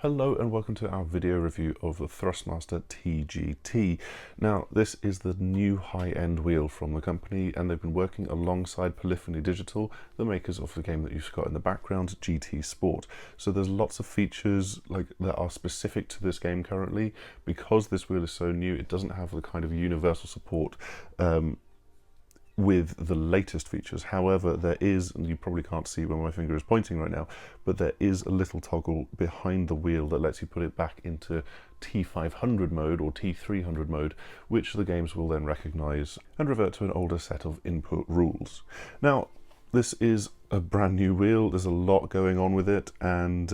Hello and welcome to our video review of the Thrustmaster TGT. Now this is the new high-end wheel from the company, and they've been working alongside Polyphony Digital, the makers of the game that you've got in the background, GT Sport. So there's lots of features that are specific to this game currently. Because this wheel is so new, it doesn't have the kind of universal support with the latest features. However, there is, and you probably can't see where my finger is pointing right now, but there is a little toggle behind the wheel that lets you put it back into T500 mode or T300 mode, which the games will then recognize and revert to an older set of input rules. Now, this is a brand new wheel. There's a lot going on with it, and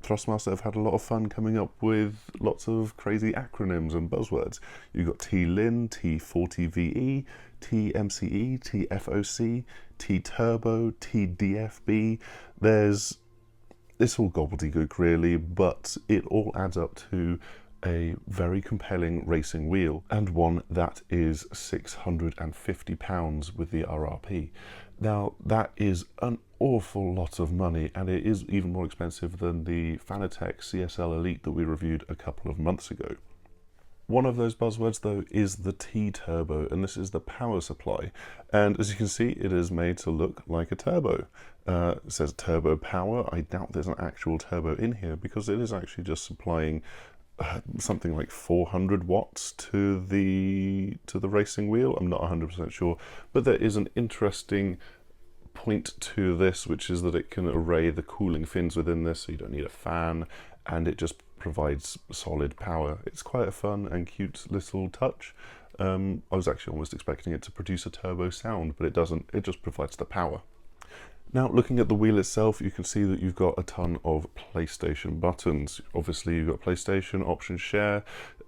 Thrustmaster have had a lot of fun coming up with lots of crazy acronyms and buzzwords. You've got T-Lin, T40VE, T-MCE, T-FOC, T-Turbo, T-DFB. It's all gobbledygook really, but it all adds up to a very compelling racing wheel, and one that is £650 with the RRP. Now that is an awful lot of money, and it is even more expensive than the Fanatec CSL Elite that we reviewed a couple of months ago. One of those buzzwords though is the T-Turbo, and this is the power supply, and as you can see it is made to look like a turbo. It says turbo power. I doubt there's an actual turbo in here because it is actually just supplying something like 400 watts to the racing wheel. I'm not 100% sure, but there is an interesting point to this, which is that it can array the cooling fins within this, so you don't need a fan, and it just provides solid power. It's quite a fun and cute little touch. I was actually almost expecting it to produce a turbo sound, but it doesn't. It just provides the power. Now, looking at the wheel itself, you can see that you've got a ton of PlayStation buttons. Obviously, you've got PlayStation, Option Share,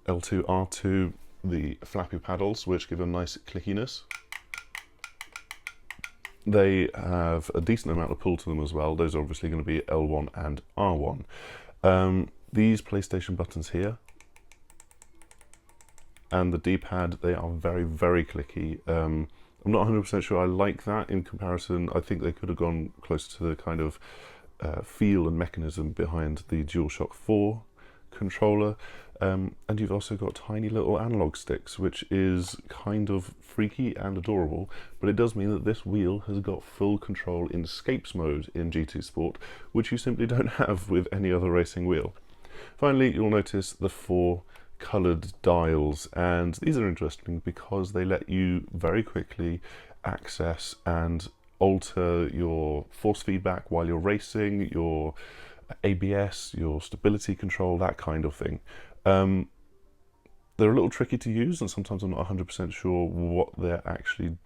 L2, R2, the flappy paddles, which give a nice clickiness. They have a decent amount of pull to them as well. Those are obviously going to be L1 and R1. These PlayStation buttons here and the D-pad, they are very, very clicky. I'm not 100% sure I like that in comparison. I think they could have gone closer to the kind of feel and mechanism behind the DualShock 4 controller. And you've also got tiny little analog sticks, which is kind of freaky and adorable, but it does mean that this wheel has got full control in escapes mode in GT Sport, which you simply don't have with any other racing wheel. Finally, you'll notice the 4 coloured dials, and these are interesting because they let you very quickly access and alter your force feedback while you're racing, your ABS, your stability control, that kind of thing. They're a little tricky to use, and sometimes I'm not 100% sure what they're actually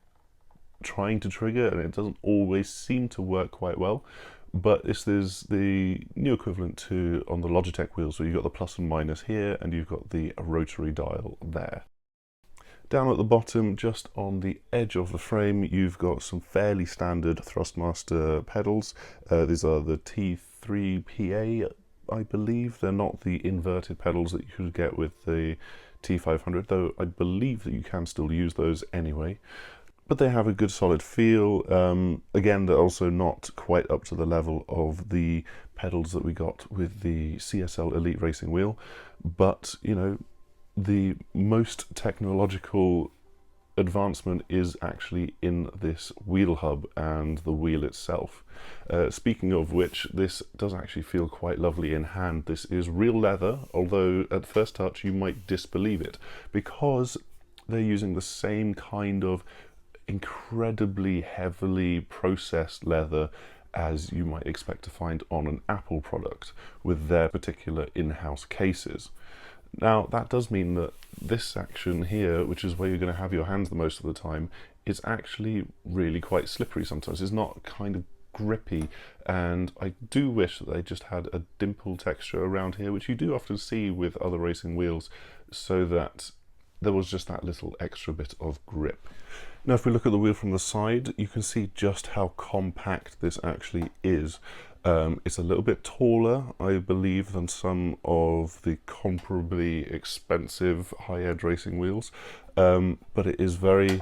trying to trigger, and it doesn't always seem to work quite well. But this is the new equivalent to on the Logitech wheels, where you've got the plus and minus here, and you've got the rotary dial there. Down at the bottom, just on the edge of the frame, you've got some fairly standard Thrustmaster pedals. These are the T3PA, I believe. They're not the inverted pedals that you could get with the T500, though I believe that you can still use those anyway. But they have a good solid feel. Again, they're also not quite up to the level of the pedals that we got with the CSL Elite Racing wheel, but you know, the most technological advancement is actually in this wheel hub and the wheel itself. Speaking of which, this does actually feel quite lovely in hand. This is real leather, although at first touch you might disbelieve it, because they're using the same kind of incredibly heavily processed leather as you might expect to find on an Apple product with their particular in-house cases. Now that does mean that this section here, which is where you're going to have your hands the most of the time, is actually really quite slippery sometimes. It's not kind of grippy, and I do wish that they just had a dimple texture around here, which you do often see with other racing wheels, so that there was just that little extra bit of grip. Now if we look at the wheel from the side, you can see just how compact this actually is. It's a little bit taller, I believe, than some of the comparably expensive high-end racing wheels, but it is very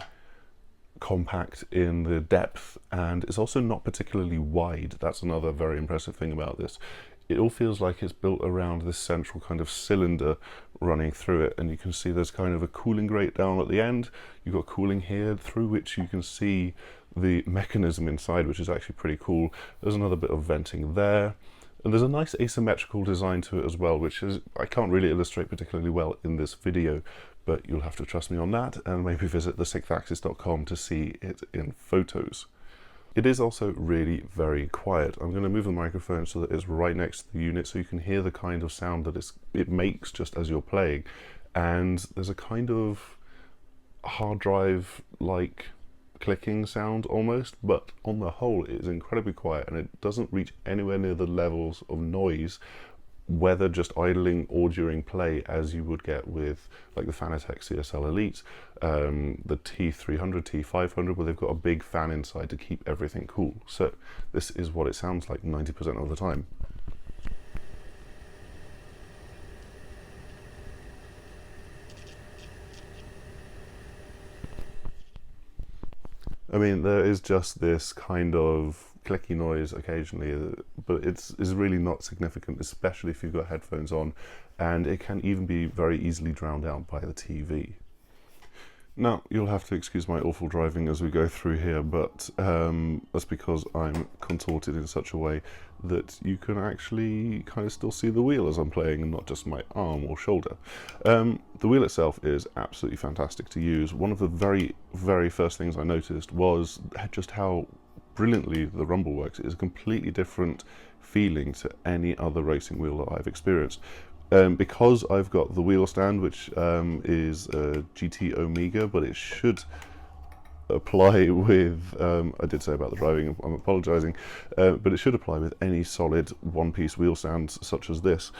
compact in the depth, and it's also not particularly wide. That's another very impressive thing about this. it all feels like it's built around this central kind of cylinder running through it, and you can see there's kind of a cooling grate down at the end. You've got cooling here through which you can see the mechanism inside, which is actually pretty cool. There's another bit of venting there, and there's a nice asymmetrical design to it as well, which is, I can't really illustrate particularly well in this video, but you'll have to trust me on that, and maybe visit the6thAxis.com to see it in photos. It is also really very quiet. I'm going to move the microphone so that it's right next to the unit so you can hear the kind of sound that it makes just as you're playing. And there's a kind of hard drive like clicking sound almost, but on the whole it is incredibly quiet, and it doesn't reach anywhere near the levels of noise, whether just idling or during play, as you would get with like the Fanatec CSL Elite, the T300, T500, where they've got a big fan inside to keep everything cool. So this is what it sounds like 90% of the time. I mean, there is just this kind of clicky noise occasionally, but it's really not significant, especially if you've got headphones on, and it can even be very easily drowned out by the TV. Now, you'll have to excuse my awful driving as we go through here, but that's because I'm contorted in such a way that you can actually kind of still see the wheel as I'm playing, and not just my arm or shoulder. The wheel itself is absolutely fantastic to use. One of the very, very first things I noticed was just how brilliantly the rumble works. It is a completely different feeling to any other racing wheel that I've experienced. Because I've got the wheel stand, which is a GT Omega, but it should apply with, I did say about the driving, I'm apologising, but it should apply with any solid one-piece wheel stands such as this.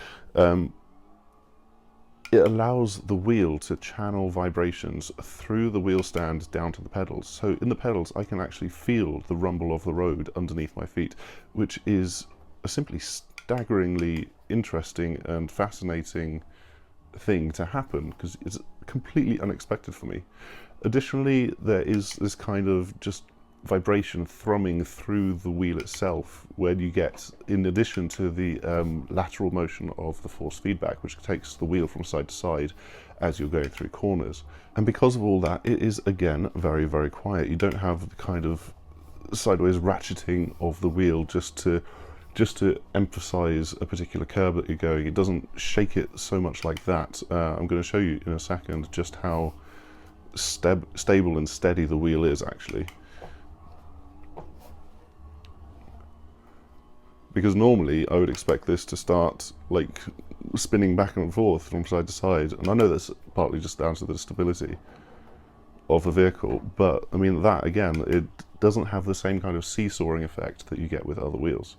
It allows the wheel to channel vibrations through the wheel stand down to the pedals. So in the pedals, I can actually feel the rumble of the road underneath my feet, which is a simply staggeringly interesting and fascinating thing to happen, because it's completely unexpected for me. Additionally, there is this kind of just vibration thrumming through the wheel itself, where you get, in addition to the lateral motion of the force feedback, which takes the wheel from side to side as you're going through corners. And because of all that, it is again very, very quiet. You don't have the kind of sideways ratcheting of the wheel just to emphasize a particular curve that you're going. It doesn't shake it so much like that. I'm going to show you in a second just how stable and steady the wheel is actually. Because normally I would expect this to start like spinning back and forth from side to side, and I know that's partly just down to the stability of the vehicle, but I mean, that again, it doesn't have the same kind of seesawing effect that you get with other wheels.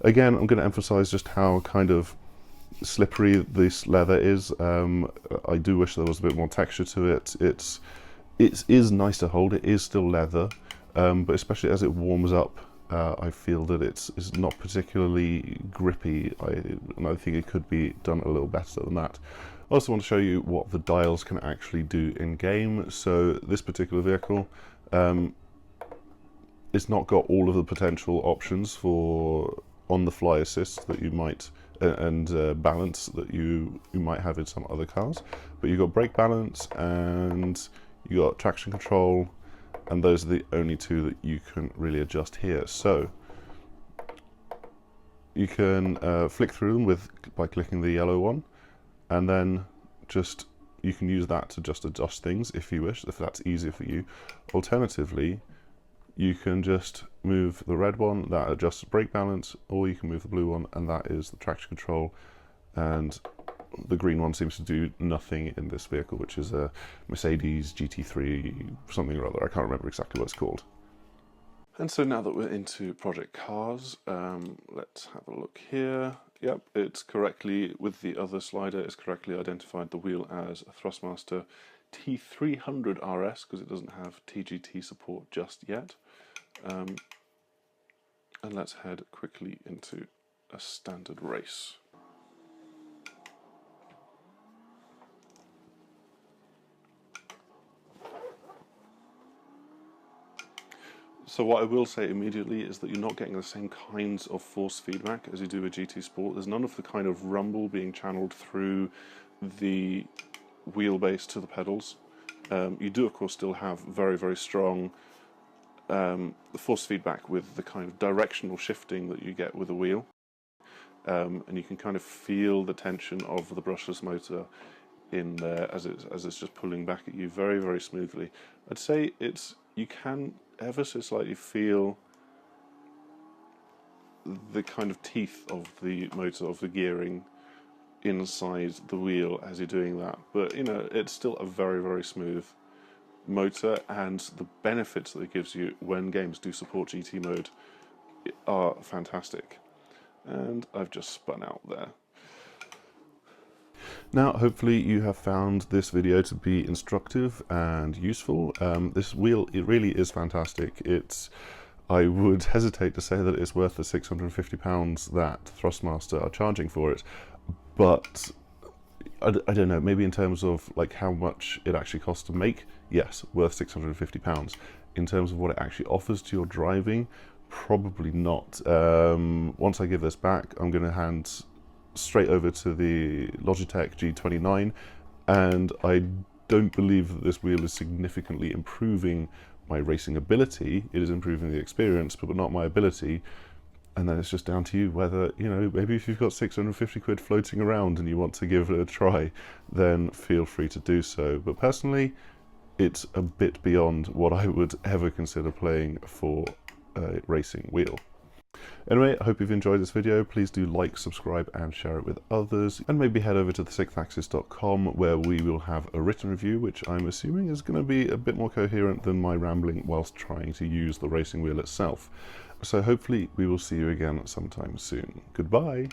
Again, I'm going to emphasize just how kind of slippery this leather is. I do wish there was a bit more texture to it. It is nice to hold. It is still leather, but especially as it warms up, I feel that it's not particularly grippy, and I think it could be done a little better than that. I also want to show you what the dials can actually do in game. So this particular vehicle, it's not got all of the potential options for on-the-fly assist that you might and balance that you might have in some other cars, but you've got brake balance and you got traction control, and those are the only two that you can really adjust here. So you can flick through them by clicking the yellow one, and then you can use that to just adjust things if you wish, if that's easier for you. Alternatively, you can just move the red one, that adjusts brake balance, or you can move the blue one, and that is the traction control. And the green one seems to do nothing in this vehicle, which is a Mercedes GT3 something or other. I can't remember exactly what it's called. And so now that we're into Project Cars, let's have a look here. Yep, it's correctly, with the other slider, it's correctly identified the wheel as a Thrustmaster T300 RS, because it doesn't have TGT support just yet. And let's head quickly into a standard race. So what I will say immediately is that you're not getting the same kinds of force feedback as you do with GT Sport. There's none of the kind of rumble being channeled through the wheelbase to the pedals. You do, of course, still have very, very strong force feedback with the kind of directional shifting that you get with a wheel. And you can kind of feel the tension of the brushless motor in there as it's just pulling back at you very, very smoothly. I'd say you can ever so slightly feel the kind of teeth of the motor, of the gearing inside the wheel as you're doing that, but you know, it's still a very, very smooth motor, and the benefits that it gives you when games do support GT mode are fantastic. And I've just spun out there. Now, hopefully you have found this video to be instructive and useful. This wheel, it really is fantastic. I would hesitate to say that it's worth the £650 that Thrustmaster are charging for it, but I don't know, maybe in terms of like how much it actually costs to make, yes, worth £650. In terms of what it actually offers to your driving, probably not. Once I give this back, I'm going to hand straight over to the Logitech G29, and I don't believe that this wheel is significantly improving my racing ability. It is improving the experience, but not my ability. And then it's just down to you whether, you know, maybe if you've got 650 quid floating around and you want to give it a try, then feel free to do so. But personally, it's a bit beyond what I would ever consider playing for a racing wheel. Anyway, I hope you've enjoyed this video. Please do like, subscribe, and share it with others. And maybe head over to thesixthaxis.com, where we will have a written review, which I'm assuming is going to be a bit more coherent than my rambling whilst trying to use the racing wheel itself. So hopefully we will see you again sometime soon. Goodbye!